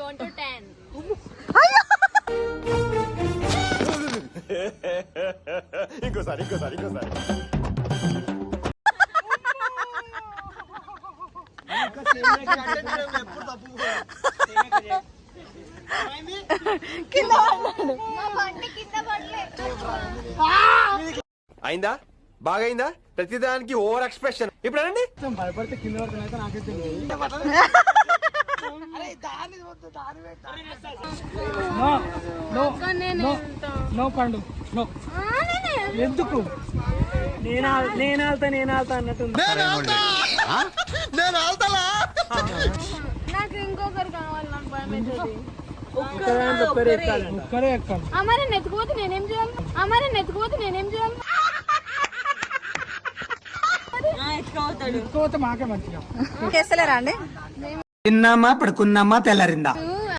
1 to 10. ఇంకోసారి అయిందా బాగైందా ప్రతిదానికి ఓవర్ ఎక్స్ప్రెషన్ ఇప్పుడు అనండి భయపడితే కింద పడుతున్నా నాకైతే నో పండు నో ఎందుకు నేను ఆల్తా అన్నట్టు నాకు ఇంకొకరు కావాలి, నాకు భయం అవుతుంది. ఒక్కరే ఎక్కాలి. అమ్మాయిని నెత్తుకోతే నేనేం చేయాలి? ఎక్కువ మాకే మంచిగా కేసలేరా అండి? తిన్నామా పడుకున్నామా తెల్లారిందా? 2